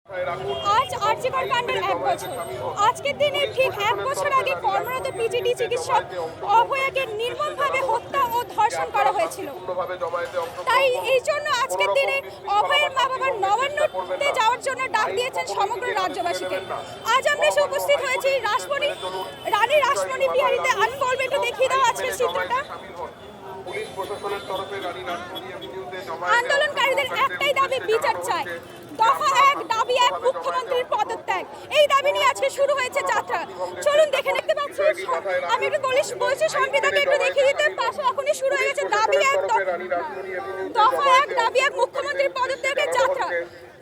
আজ আরজিকর কাণ্ডের 1 বছর। আজকের দিনে ঠিক 1 বছর আগে কর্মরত পিজিটি চিকিৎসক অভয়াকে নির্মমভাবে হত্যা ও ধর্ষণ করা হয়েছিল। তাই এই জন্য আজকের দিনে অভয়ের মা বাবার নবান্নতে যাওয়ার জন্য ডাক দিয়েছেন সমগ্র রাজ্যবাসীকে। আজ আমরা এসে উপস্থিত হয়েছি রানী রাসমণি বিহারীতে। আমি বলবো একটু দেখিয়ে দাও আজকের চিত্রটা। আন্দোলনকারীদের একটাই দাবি, বিচার চাই। দফা 1 দাবি 1 মুখ্যমন্ত্রীর পদত্যাগ। এই দাবি নিয়ে আজকে শুরু হয়েছে যাত্রা। চলুন দেখতে পাচ্ছি। আমি একটু বলছি সংবিধানকে একটু দেখিয়ে দিতে। পাশে এখনই শুরু হয়ে গেছে দাবি 1 দফা 1 দাবি 1 মুখ্যমন্ত্রীর পদত্যাগের যাত্রা।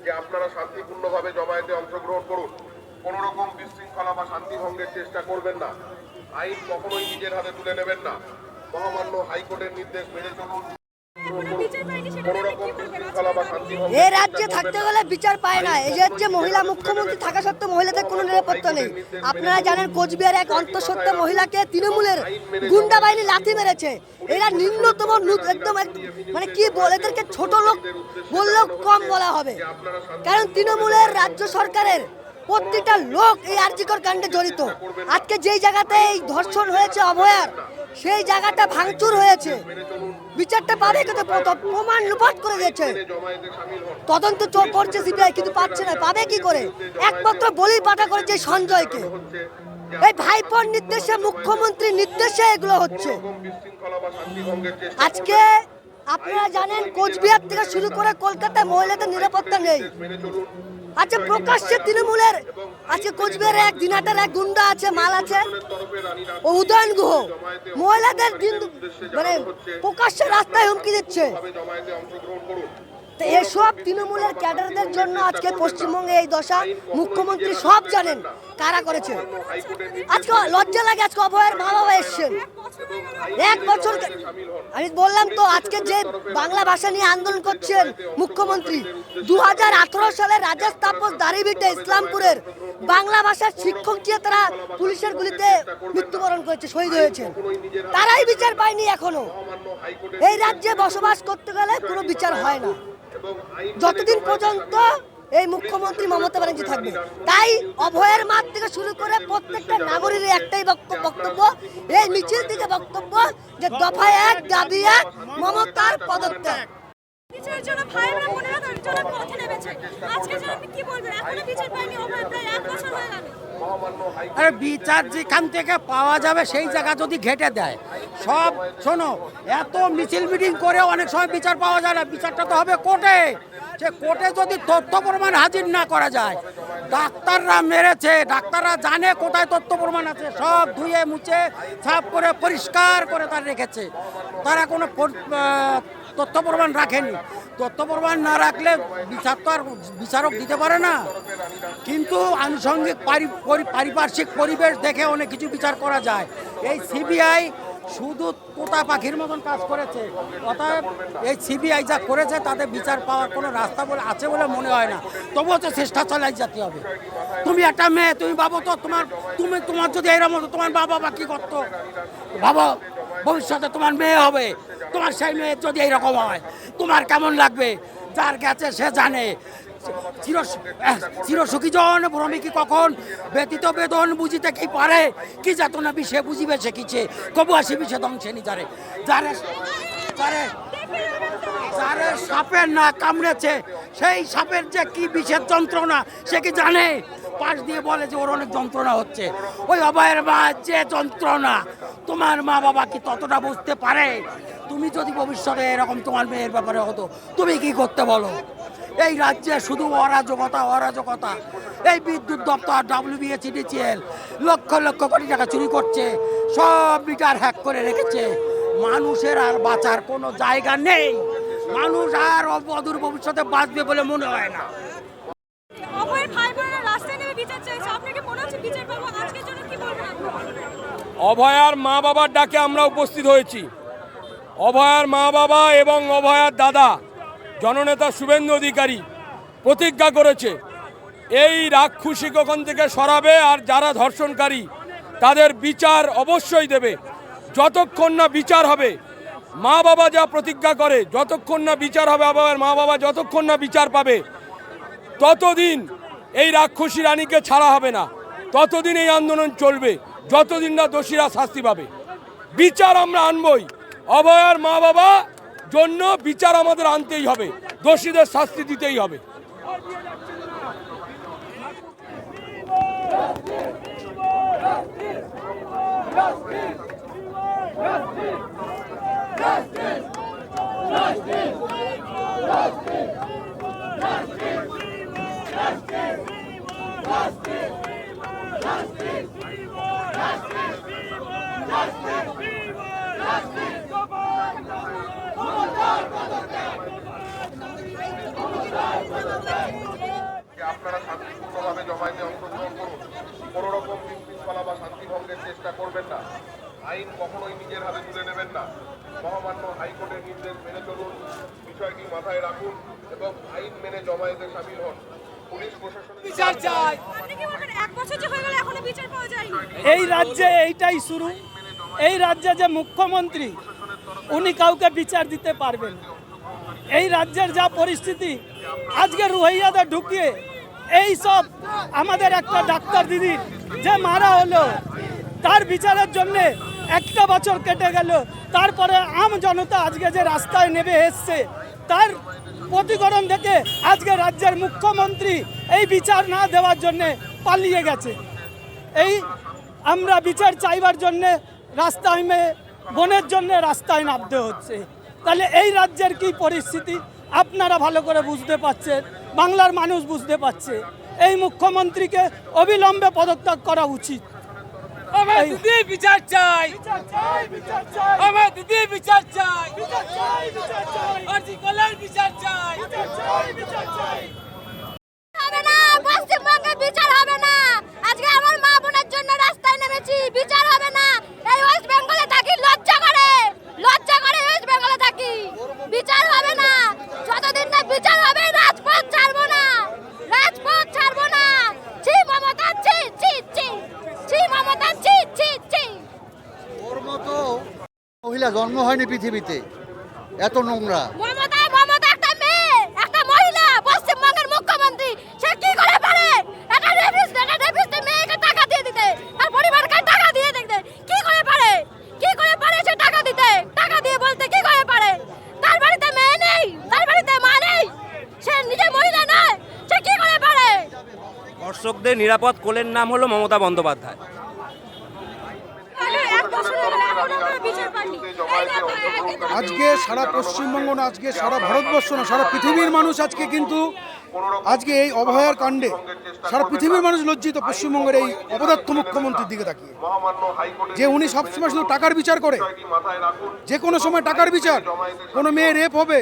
যে আপনারা শান্তিপূর্ণভাবে জমায়েতে অংশগ্রহণ করুন, কোনো রকম বিশৃঙ্খলা বা শান্তি ভঙ্গের চেষ্টা করবেন না। আইন কখনোই নিজের হাতে তুলে নেবেন না। মহামান্য হাইকোর্টের নির্দেশ মেনে চলুন। এই রাজ্যে থাকতে গেলে বিচার পায় না। এই রাজ্যে মহিলা মুখ্যমন্ত্রী থাকা সত্ত্বেও মহিলাদের কোনো নিরাপত্তা নেই। আপনারা জানেন কোচবিহারে এক অন্তঃসত্ত্বা মহিলাকে তৃণমূলের গুন্ডা বাহিনী লাথি মেরেছে। এরা নিম্নতম একদম মানে কি বলে, এদেরকে ছোট লোক বললেও কম বলা হবে। কারণ তৃণমূলের রাজ্য সরকারের প্রত্যেকটা লোক এই আরজিকর কাণ্ডে জড়িত। আজকে যেই জায়গাতে এই ধর্ষণ হয়েছে অভয়ার, সেই জায়গাটা ভাঙচুর হয়েছে। বিচারটা পাবে কিন্তু প্রমাণ লুপাট করে দিয়েছে। তদন্ত করছে সিবিআই, কিন্তু পাচ্ছে না। পাবে কি করে? একমাত্র বলি পাঠা করেছে সঞ্জয়কে। এই ভাইপোর নির্দেশে, মুখ্যমন্ত্রীর নির্দেশে এগুলো হচ্ছে। আজকে আপনারা জানেন কোচবিহার থেকে শুরু করে কলকাতায় মহিলাদের নিরাপত্তা নেই। আচ্ছা, প্রকাশ্যে তৃণমূলের আজকে কোচবিহারে এক দিনাটার এক গুন্ডা আছে, মাল আছে, ও উদয়ন গুহ মহিলাদের মানে প্রকাশ্যে রাস্তায় হুমকি দিচ্ছে। তো এসব তৃণমূলের ক্যাডারদের জন্য আজকে পশ্চিমবঙ্গে এই দশা। মুখ্যমন্ত্রী সব জানেন কারা করেছে। আজকে লজ্জা লাগে, আজকে অভয়ের মা বাবা এসছেন। 1 বছর আমি বললাম তো, আজকে যে বাংলা ভাষা নিয়ে আন্দোলন করছেন মুখ্যমন্ত্রী, 2018 সালে রাজেশ তাপস দাড়িভিটে ইসলামপুরের বাংলা ভাষার শিক্ষক যে তারা পুলিশের গুলিতে মৃত্যুবরণ করেছে, শহীদ হয়েছেন, তারাই বিচার পায়নি এখনো। এই রাজ্যে বসবাস করতে গেলে কোনো বিচার হয় না যতদিন পর্যন্ত এই মুখ্যমন্ত্রী মমতা ব্যানার্জি থাকবে। তাই অভয়ের মাঠ থেকে শুরু করে প্রত্যেকটা নাগরিকের একটাই বক্তব্য, এই মিছিল থেকে বক্তব্য, যে দফা 1 দাবি 1 মমতার পদত্যাগ। বিচারের জন্য ভাইরা বোনেরা জন্য পথে নেমেছে। আজকে যেন আপনি কি বলবেন? এখনো বিচার পায়নি অভয়, প্রায় 1 বছর হয়ে গেল। আরে বিচার যেখান থেকে পাওয়া যাবে সেই জায়গা যদি ঘেটে দেয় সব। শোনো, এত মিছিল মিটিং করে অনেক সময় বিচার পাওয়া যায় না। বিচারটা তো হবে কোর্টে। সে কোর্টে যদি তথ্য প্রমাণ হাজির না করা যায়, ডাক্তাররা মেরেছে, ডাক্তাররা জানে কোথায় তথ্য প্রমাণ আছে, সব ধুয়ে মুছে সাফ করে পরিষ্কার করে তারা রেখেছে। তারা কোনো তথ্য প্রমাণ রাখেনি। তথ্য প্রমাণ না রাখলে বিচার তো আর বিচারক দিতে পারে না। কিন্তু আনুষঙ্গিক পারিপার্শ্বিক পরিবেশ দেখে অনেক কিছু বিচার করা যায়। এই সিবিআই শুধু তোতা পাখির মতন কাজ করেছে। অতএব এই সিবিআই যা করেছে তাতে বিচার পাওয়ার কোনো রাস্তা বলে আছে বলে মনে হয় না। তবুও তো চেষ্টা চালাই যেতে হবে। তুমি একটা মেয়ে, তুমি ভাবো তো তোমার যদি এরকম হতো, তোমার বাবা কি করতো ভাবো। ভবিষ্যতে তোমার মেয়ে হবে, তোমার সেই মেয়ে যদি এইরকম হয় তোমার কেমন লাগবে? যার গেছে সে জানে। চিরসুখী জন ভ্রমিকি কখন ব্যতীত বেদন বুঝিতে কি পারে, কি যাতনা বিষে বুঝিবে শিখিছে, কবু আসিবি সে ধ্বংসে নিজারে। যারে সাপের না কামড়েছে সেই সাপের যে কি বিষের যন্ত্রণা সে কি জানে? পাশ দিয়ে বলে যে ওর অনেক যন্ত্রণা হচ্ছে। ওই অভয়ের মা যে যন্ত্রণা, তোমার মা বাবা কি ততটা বুঝতে পারে? তুমি যদি ভবিষ্যতে এরকম তোমার মেয়ের ব্যাপারে হতো তুমি কি করতে বলো? এই রাজ্যে শুধু অরাজকতা। এই বিদ্যুৎ দপ্তর WBSEDCL লক্ষ লক্ষ কোটি টাকা চুরি করছে, সব মিটার হ্যাক করে রেখেছে। মানুষের আর বাঁচার কোনো জায়গা নেই। মানুষ আর অদূর ভবিষ্যতে বাঁচবে বলে মনে হয় না। অভয়ের ভাই বোনেরা রাস্তায় নেমে বিচার চাইছে। আপনাকে মনে হচ্ছে বিচার পাবো? আজকের জন্য কি বলবেন? অভয়ার মা বাবার ডাকে আমরা উপস্থিত হয়েছি। অভয়ার মা বাবা এবং অভয়ার দাদা জননেতা শুভেন্দু অধিকারী প্রতিজ্ঞা করেছে এই রাক্ষসী ওখান থেকে সরাবে, আর যারা ধর্ষণকারী তাদের বিচার অবশ্যই দেবে। যতক্ষণ না বিচার হবে, মা বাবা যা প্রতিজ্ঞা করে, যতক্ষণ না বিচার হবে, অভয়ার মা বাবা যতক্ষণ না বিচার পাবে ততদিন এই রাক্ষসী রানীকে ছাড়া হবে না। ততদিন এই আন্দোলন চলবে, যতদিন না দোষীরা শাস্তি পাবে। বিচার আমরা আনবই, অভয়ার মা বাবা জন্য বিচার আমাদের আনতেই হবে, দোষীদের শাস্তি দিতেই হবে। আপনারা শান্তিপূর্ণভাবে জমায়েতে অংশগ্রহণ করুন। কোনো রকম বিশৃঙ্খলা বা শান্তি ভঙ্গের চেষ্টা করবেন না। আইন কখনোই নিজের হাতে তুলে নেবেন না। মহামান্য হাইকোর্টের নির্দেশ মেনে চলুন, বিষয়টি মাথায় রাখুন এবং আইন মেনে জমায়েতে সামিল হন। পুলিশ প্রশাসনের বিচার চাই। আপনি কি বলবেন 1 বছর যে হয়ে গেল এখনো বিচার পাওয়া যায়নি? এই রাজ্যে এইটাই শুরু। এই রাজ্যে যে মুখ্যমন্ত্রী উনি কাউকে বিচার দিতে পারবেন না। এই রাজ্যের যা পরিস্থিতি, আজকে রোহিঙ্গাদের ঢুকিয়ে এই সব আমাদের একটা ডাক্তার দিদির যে মারা হলো, তার বিচারের জন্যে 1 বছর কেটে গেল। তারপরে আম জনতা আজকে যে রাস্তায় নেমে এসছে, তার প্রতিকরণ দেখে আজকে রাজ্যের মুখ্যমন্ত্রী এই বিচার না দেওয়ার জন্যে পালিয়ে গেছে। এই আমরা বিচার চাইবার জন্যে রাস্তায় বনের জন্য রাস্তায় নামতে হচ্ছে। তাহলে এই রাজ্যের কি পরিস্থিতি আপনারা ভালো করে বুঝতে পারছেন, বাংলার মানুষ বুঝতে পারছে। এই মুখ্যমন্ত্রীকে অবিলম্বে পদত্যাগ করা উচিত। আমার দিদি বিচার চাই, আমার দিদি বিচার চাই, আর্টিকেলের বিচার চাই। হবে না, পশ্চিমবঙ্গে বিচার হবে না। আজকে আমার মা বোনের জন্য রাস্তায় নেমেছি, বিচার হবে না। এই ওয়েস্ট বেঙ্গলে থাকি, লজ্জা করে ওয়েস্ট বেঙ্গলে থাকি। বিচার হবে না, যতদিন না বিচার হবে রাজপথ ছাড়বো না, রাজপথ ছাড়বো না। ছি মমতা, ছি ছি ছি, ছি মমতা, ছি ছি ছি। ওর মতো মহিলা জন্ম হয়নি পৃথিবীতে, এত নোংরা। মমতা একটা মেয়ে, একটা মহিলা, পশ্চিমবঙ্গের মুখ্যমন্ত্রী, সে কি করে পারে একটা রেপিস্ট মেয়েকে টাকা দিয়ে দিতে, আর পরিবারকে টাকা দিয়ে দিতে? কি করে পারে সে টাকা দিতে, টাকা দিয়ে বলতে কি করে পারে? তার বাড়িতে মেয়ে নেই, তার বাড়িতে মা নেই, সে নিজে মহিলা নয়, সে কি করে পারে? দর্শকদের নিরাপদ কোলের নাম হলো মমতা বন্দ্যোপাধ্যায়। আজকে সারা পশ্চিমবঙ্গ না, আজকে সারা ভারতবর্ষ না, সারা পৃথিবীর মানুষ আজকে কিন্তু আজকে এই অভয়ার কাণ্ডে সারা পৃথিবীর মানুষ লজ্জিত। পশ্চিমবঙ্গের এই অপদার্থ মুখ্যমন্ত্রীর দিকে তাকিয়ে, যে উনি সবসময় শুধু টাকার বিচার করে, যে কোনো সময় টাকার বিচার। কোনো মেয়ে রেপ হবে,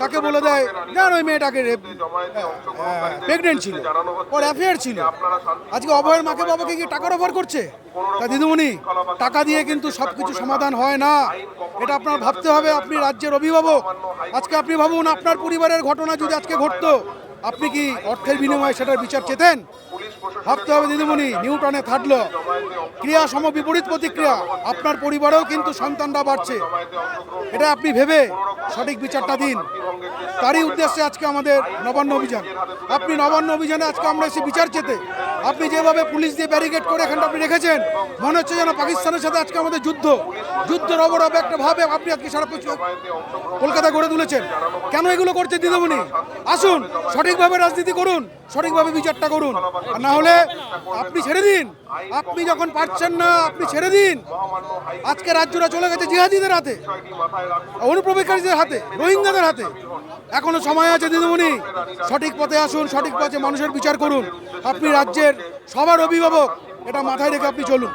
তাকে বলে দেয় জান ওই মেয়েটাকে রেপ, প্রেগনেন্ট ছিল, ওর অ্যাফেয়ার ছিল। আজকে অভয়ের মাকে বাবাকে গিয়ে টাকার অফার করছে। তা দিদিমণি, টাকা দিয়ে কিন্তু সবকিছু সমাধান হয় না, এটা আপনার ভাবতে হবে। আপনি রাজ্যের অভিভাবক, আজকে আপনি ভাবুন আপনার পরিবারের ঘটনা যদি আজকে ঘটতো, আপনি কি অর্থের বিনিময়ে সেটার বিচার চেতেন? ভাবতে হবে দিদিমণি, নিউটনে থার্ড ল, ক্রিয়া সম বিপরীত প্রতিক্রিয়া। আপনার পরিবারেও কিন্তু সন্তানরা বাড়ছে, এটা আপনি ভেবে সঠিক বিচারটা দিন। তারই উদ্দেশ্যে আজকে আমাদের নবান্ন অভিযান। আপনি নবান্ন অভিযানে আজকে আমরা এসে বিচার চেতে, আপনি যেভাবে পুলিশ দিয়ে ব্যারিকেড করে এখানটা আপনি রেখেছেন, মনে হচ্ছে যেন পাকিস্তানের সাথে আজকে আমাদের যুদ্ধের অবরব একটা ভাবে আপনি আজকে সারা কলকাতা গড়ে তুলেছেন। কেন এগুলো করছে দিদিমণি? আসুন সঠিকভাবে রাজনীতি করুন, সঠিকভাবে বিচারটা করুন। আর না হলে আপনি ছেড়ে দিন, আপনি যখন পারছেন না আপনি ছেড়ে দিন। আজকে রাজ্যটা চলে গেছে জিহাদিদের হাতে, অনুপ্রবেশকারীদের হাতে, রোহিঙ্গাদের হাতে। এখনো সময় আছে দিদিমণি, সঠিক পথে আসুন, সঠিক পথে মানুষের বিচার করুন। আপনি রাজ্যের সবার অভিভাবক, এটা মাথায় রেখে আপনি চলুন।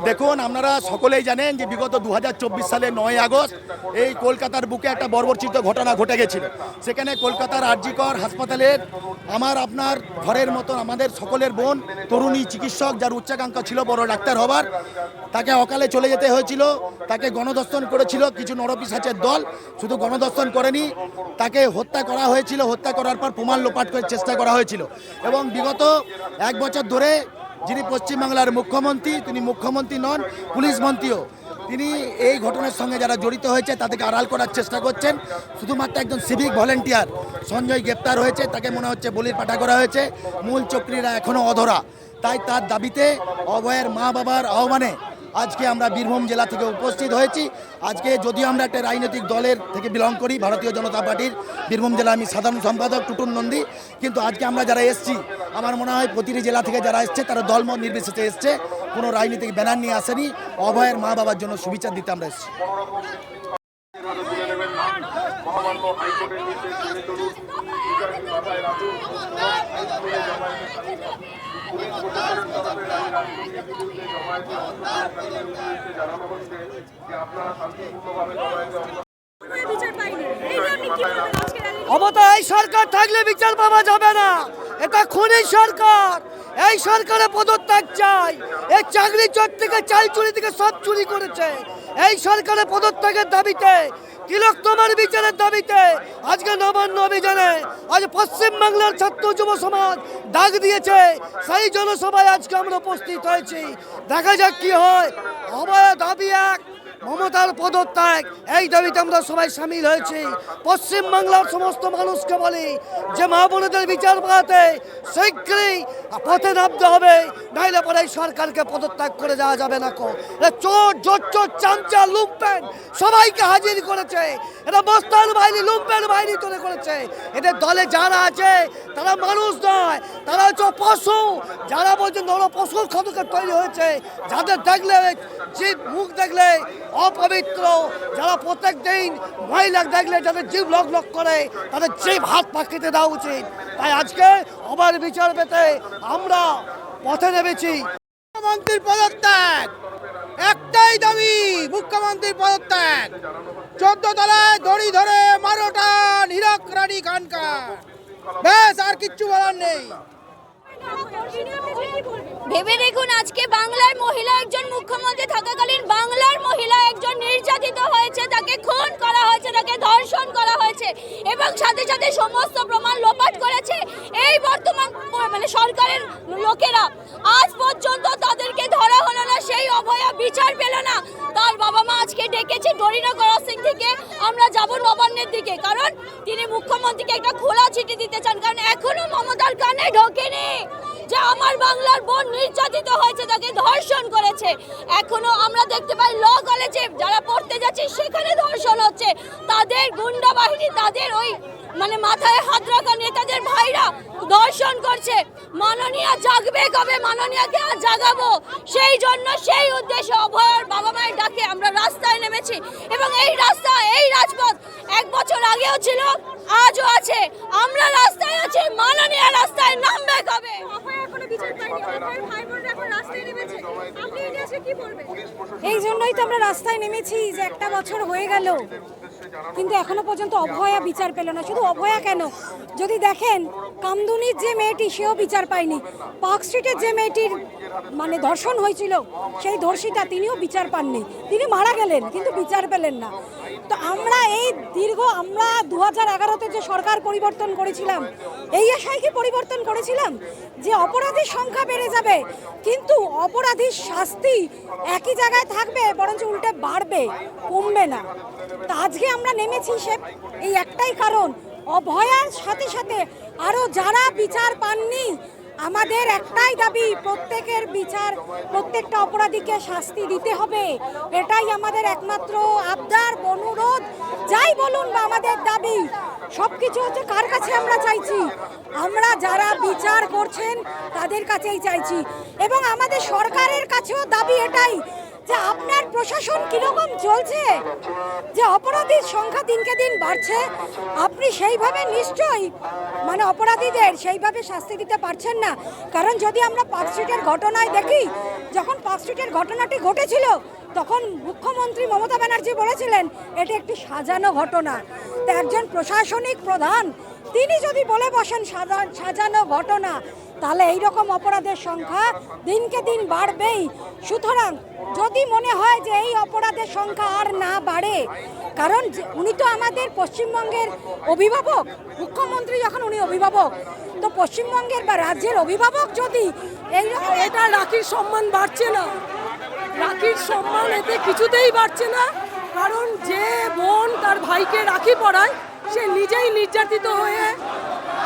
দেখুন, আপনারা সকলেই জানেন যে বিগত 2024 সালের 9 আগস্ট এই কলকাতার বুকে একটা বর্বরচিত ঘটনা ঘটে গেছিল। সেখানে কলকাতার আরজিকর হাসপাতালের আমার আপনার ঘরের মতন আমাদের সকলের বোন, তরুণী চিকিৎসক, যার উচ্চাকাঙ্ক্ষা ছিল বড় ডাক্তার হবার, তাকে অকালে চলে যেতে হয়েছিল। তাকে গণধর্ষণ করেছিল কিছু নরপিশাচের দল। শুধু গণধর্ষণ করেনি, তাকে হত্যা করা হয়েছিল। হত্যা করার পর প্রমাণ লোপাট করার চেষ্টা করা হয়েছিল। এবং বিগত 1 বছর ধরে যিনি পশ্চিমবাংলার মুখ্যমন্ত্রী, তিনি মুখ্যমন্ত্রী নন, পুলিশ মন্ত্রীও। তিনি এই ঘটনার সঙ্গে যারা জড়িত হয়েছে তাদেরকে আড়াল করার চেষ্টা করছেন। শুধুমাত্র একজন সিভিক ভলেন্টিয়ার সঞ্জয় গ্রেপ্তার হয়েছে, তাকে মনে হচ্ছে বলির পাঠা করা হয়েছে, মূল চক্রীরা এখনও অধরা। তাই তার দাবিতে অভয়ের মা বাবার আহ্বানে আজকে আমরা বীরভূম জেলা থেকে উপস্থিত হয়েছি। আজকে যদিও আমরা একটা রাজনৈতিক দলের থেকে বিলং করি, ভারতীয় জনতা পার্টির বীরভূম জেলা আমি সাধারণ সম্পাদক টুটুন নন্দী, কিন্তু আজকে আমরা যারা এসছি আমার মনে হয় প্রতিটি জেলা থেকে যারা এসছে তারা দলমত নির্বিশেষে এসছে, কোনো রাজনৈতিক ব্যানার নিয়ে আসেনি। অভয়ের মা বাবার জন্য শুভেচ্ছা দিতে আমরা এসেছি। মহামান্য হাইকোর্টের নির্দেশ মেনে চলুন, বিচারটি মাথায় রাখুন, পুলিশ প্রশাসনের তরফে রাজনীতির বিরুদ্ধে জমায়েতে অংশগ্রহণকারীদের উদ্দেশ্যে জানানো হচ্ছে যে আপনারা শান্তিপূর্ণভাবে জমায়েতে বিচার পাইনি। এই নিয়ে আপনি কি বলবেন আজকে র্যালি? ক্ষমতা এই সরকার থাকলে বিচার পাওয়া যাবে না, এটা খুনি সরকার। এই সরকারে পদত্যাগ চাই। এই চাকরি চোর থেকে চাল চুরি থেকে সব চুরি করেছে। এই সরকারে পদত্যাগের দাবিতে, তিলোত্তমার বিচারের দাবিতে আজকে নবান্ন অভিযানে আজ পশ্চিমবাংলার ছাত্র যুব সমাজ ডাক দিয়েছে। সেই জনসভায় আজকে আমরা উপস্থিত হয়েছি। দেখা যাক কি হয়। আমার দাবি এক, মমতার পদত্যাগ। এই দাবিতে আমরা সবাই সামিল হয়েছি। পশ্চিমবাংলার সমস্ত মানুষকে বলি যে মা বোনদের বিচার পাওয়াতে শীঘ্রই পথে নামতে হবে, নাইলে পরে এই সরকারকে পদত্যাগ করে যাওয়া যাবে না। চোর জোর চামচা লুম্পেন সবাইকে হাজির করেছে। এটা বস্তার বাহিনী লুম্পেন বাহিনী তৈরি করেছে। এদের দলে যারা আছে তারা মানুষ নয়, তারা হচ্ছে পশু। যারা বলছেন ওরা পশুর খাদকে তৈরি হয়েছে, যাদের দেখলে জীব মুখ দেখলে অপবিত্র, যারা প্রত্যেক দিন মহিলা দেখলে যাদের জীব লক লক করে, তাদের জীব হাত পাখিতে দেওয়া উচিত। তাই আজকে আবার বিচার পেতে আমরা পথে নেমেছি। মুখ্যমন্ত্রীর পদত্যাগ, একটাই দাবি, মুখ্যমন্ত্রীর পদত্যাগ। 14 তলায় দড়ি ধরে মারোটা হীরক রানী খানকার, ব্যাস আর কিচ্ছু বলার নেই। ভেবে দেখুন, আজকে বাংলার মহিলা একজন মুখ্যমন্ত্রী থাকাকালীন বাংলার মহিলা একজন নির্যাতিত হয়েছে, তাকে খুন করা হয়েছে, তাকে ধর্ষণ করা হয়েছে এবং সাথে সাথে সমস্ত প্রমাণ লোপাট করেছে এই বর্তমান সরকারের লোকেরা। আজ পর্যন্ত তাদেরকে ধরা হলো না, সেই অভয়া বিচার পেল না। তার বাবা মা আজকে ডেকেছে ডরিনা ক্রসিং থেকে আমরা যাব নবান্নের দিকে, কারণ তিনি মুখ্যমন্ত্রীকে একটা খোলা চিঠি দিতে চান, কারণ এখনো মমতার কানে ঢোকেনি যে আমার বাংলার বোন নির্যাতিত হয়েছে, তাকে ধর্ষণ করেছে। এখনো আমরা দেখতে পাই ল কলেজে যারা পড়তে যাচ্ছে সেখানে ধর্ষণ হচ্ছে। তাদের গুন্ডা বাহিনী, তাদের ওই মাথায় হাত রাখা নেতাদের ভাইরা ধর্ষণ করছে। মাননীয়া জাগবে কবে? মাননীয়াকে আজ জাগাবো। সেই জন্য সেই উদ্দেশ্যে অভয়ার বাবা মায়ের ডাকে আমরা রাস্তায় নেমেছি এবং এই রাস্তা, এই রাজপথ 1 বছর আগেও ছিল, আজও আছে। আমরা রাস্তায় আছি, মাননীয়া রাস্তায় নামবে কবে? এই জন্যই তো আমরা রাস্তায় নেমেছি যে 1 বছর হয়ে গেল কিন্তু এখনো পর্যন্ত অভয়া বিচার পেল না। শুধু অভয়া কেন, যদি দেখেন কামদুনির যে মেয়েটি সেও বিচার পায়নি। পার্ক স্ট্রিটের যে মেয়েটির ধর্ষণ হয়েছিল সেই ধর্ষিতা, তিনিও বিচার পাননি। তিনি মারা গেলেন কিন্তু বিচার পেলেন না। তো আমরা এই আমরা 2011-তে যে সরকার পরিবর্তন করেছিলাম, এই আশায় কি পরিবর্তন করেছিলাম যে অপরাধীর সংখ্যা বেড়ে যাবে, কিন্তু অপরাধীর শাস্তি একই জায়গায় থাকবে, বরঞ্চ উল্টে বাড়বে, কমবে না। তো আজকে আমরা নেমেছি এই একটাই কারণ, অভয়ার সাথে সাথে আরও যারা বিচার পাননি, আমাদের একটাই দাবি, প্রত্যেকের বিচার, প্রত্যেকটা অপরাধীকে শাস্তি দিতে হবে। এটাই আমাদের একমাত্র আবদার, অনুরোধ, যাই বলুন বা আমাদের দাবি। সবকিছু হচ্ছে কার কাছে আমরা চাইছি, আমরা যারা বিচার করছেন তাদের কাছেই চাইছি। এবং আমাদের সরকারের কাছেও দাবি এটাই যে আপনার প্রশাসন কিরকম চলছে, যে অপরাধীর সংখ্যা দিনকে দিন বাড়ছে, আপনি সেইভাবে নিশ্চয়ই অপরাধীদের সেইভাবে শাস্তি দিতে পারছেন না। কারণ যদি আমরা পার্ক স্ট্রিটের ঘটনায় দেখি, যখন পার্ক স্ট্রিটের ঘটনাটি ঘটেছিল তখন মুখ্যমন্ত্রী মমতা ব্যানার্জি বলেছিলেন এটি একটি সাজানো ঘটনা। তো একজন প্রশাসনিক প্রধান তিনি যদি বলে বসেন সাজানো ঘটনা, তাহলে এইরকম অপরাধের সংখ্যা দিনকে দিন বাড়বেই। সুতরাং যদি মনে হয় যে এই অপরাধের সংখ্যা আর না বাড়ে, কারণ উনি তো আমাদের পশ্চিমবঙ্গের অভিভাবক, মুখ্যমন্ত্রী যখন উনি অভিভাবক, তো পশ্চিমবঙ্গের বা রাজ্যের অভিভাবক যদি এইরকম, এটা রাখির সম্মান বাড়ছে না, রাখির সম্মান এতে কিছুতেই বাড়ছে না, কারণ যে বোন তার ভাইকে রাখি পরায় সে নিজেই নির্যাতিত হয়ে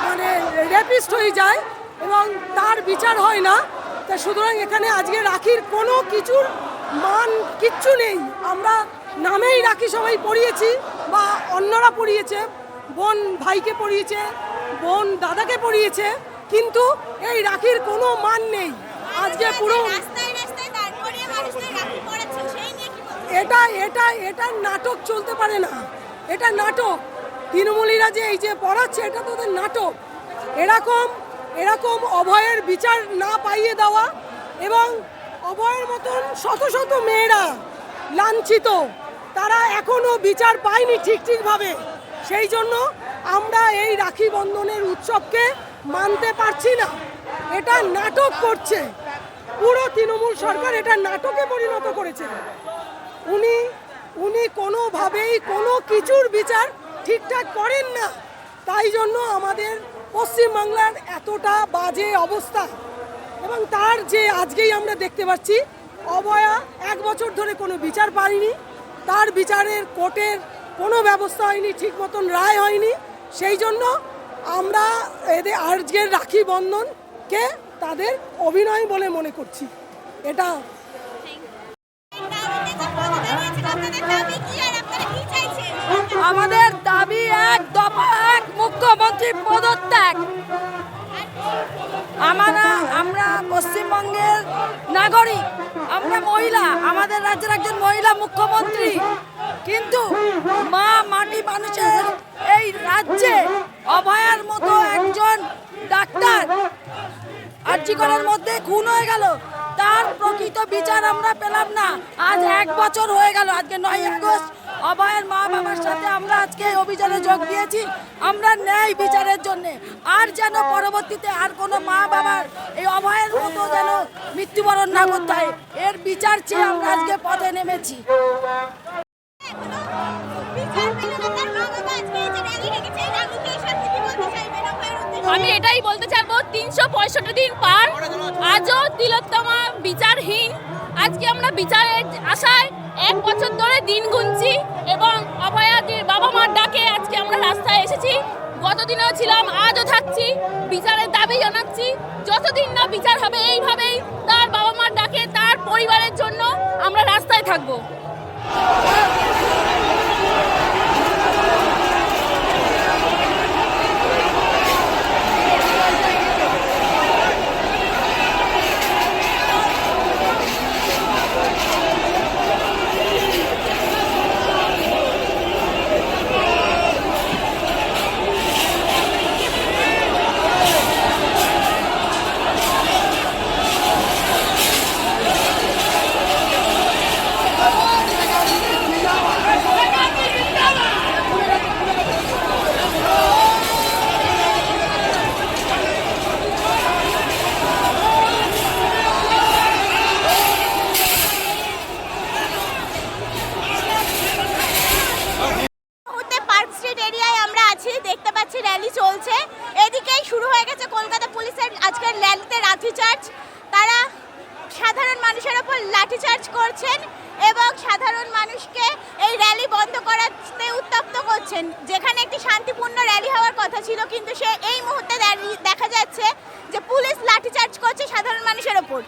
মানে রেপিস্ট হয়ে যায় এবং তার বিচার হয় না। তা সুতরাং এখানে আজকে রাখির কোনো কিছুর মান কিচ্ছু নেই। আমরা নামেই রাখি সবাই পরিয়েছি বা অন্যরা পরিয়েছে, বোন ভাইকে পরিয়েছে, বোন দাদাকে পরিয়েছে, কিন্তু এই রাখির কোনো মান নেই। আজকে পুরো এটা এটা এটা নাটক চলতে পারে না, এটা নাটক। তৃণমূলীরা যে এই যে পড়াচ্ছে এটা তো ওদের নাটক। এরকম অভয়ের বিচার না পাইয়ে দেওয়া এবং অভয়ের মতন শত শত মেয়েরা লাঞ্ছিত, তারা এখনো বিচার পায়নি ঠিকভাবে। সেই জন্য আমরা এই রাখি বন্ধনের উৎসবকে মানতে পারছি না। এটা নাটক করছে পুরো তৃণমূল সরকার, এটা নাটকে পরিণত করেছে। উনি কোনোভাবেই কোনো কিছুর বিচার ঠিকঠাক করেন না। তাই জন্য আমাদের পশ্চিমবাংলার এতটা বাজে অবস্থা। এবং তার যে আজকেই আমরা দেখতে পাচ্ছি অভয়া 1 বছর ধরে কোনো বিচার পায়নি, তার বিচারের কোর্টের কোনো ব্যবস্থা হয়নি, ঠিক মতন রায় হয়নি। সেই জন্য আমরা এদের আজকের রাখি বন্ধনকে তাদের অভিনয় বলে মনে করছি। এটা আমাদের দাবি 1 দফা 1 মুখ্যমন্ত্রী পদত্যাগ। আমরা পশ্চিমবঙ্গের নাগরিক, আমরা মহিলা, আমাদের রাজ্যের একজন মহিলা মুখ্যমন্ত্রী, কিন্তু মা মাটি মানুষের এই রাজ্যে অভয়ার মতো একজন ডাক্তার আর্জিকরের মধ্যে খুন হয়ে গেল, তার প্রকৃত বিচার আমরা পেলাম না। আজ 1 বছর হয়ে গেল। আজকে 9 আগস্ট অভয়ের মা বাবার সাথে আমরা আজকে অভিযানে যোগ দিয়েছি, আমরা ন্যায় বিচারের জন্য। আর যেন পরবর্তীতে আর কোনো মা বাবার এই অভয়ের মতো যেন মৃত্যুবরণ না করতে হয়, এর বিচার চেয়ে আমরা আজকে পথে নেমেছি। আমি এটাই বলতে চাইবো, 365 দিন পার, আজও তিলোত্তমা বিচারহীন। আজকে আমরা বিচারের আশায় 1 বছর ধরে দিন গুনছি এবং অভয়াদির বাবা মার ডাকে আজকে আমরা রাস্তায় এসেছি। গতদিনেও ছিলাম, আজও থাকছি, বিচারের দাবি জানাচ্ছি। যতদিন না বিচার হবে এইভাবেই তার বাবা মার ডাকে তার পরিবারের জন্য আমরা রাস্তায় থাকবো। দেখতে পাচ্ছি র্যালি চলছে, এদিকেই শুরু হয়ে গেছে কলকাতা পুলিশের আজকের র্যালিতে লাঠিচার্জ। তারা সাধারণ মানুষের ওপর লাঠিচার্জ করছেন এবং সাধারণ মানুষকে এই র্যালি বন্ধ করাতে উত্তপ্ত করছেন। যেখানে একটি শান্তিপূর্ণ র্যালি হওয়ার কথা ছিল, কিন্তু সে এই মুহূর্তে দেখা যাচ্ছে যে পুলিশ লাঠিচার্জ করছে সাধারণ মানুষের ওপর।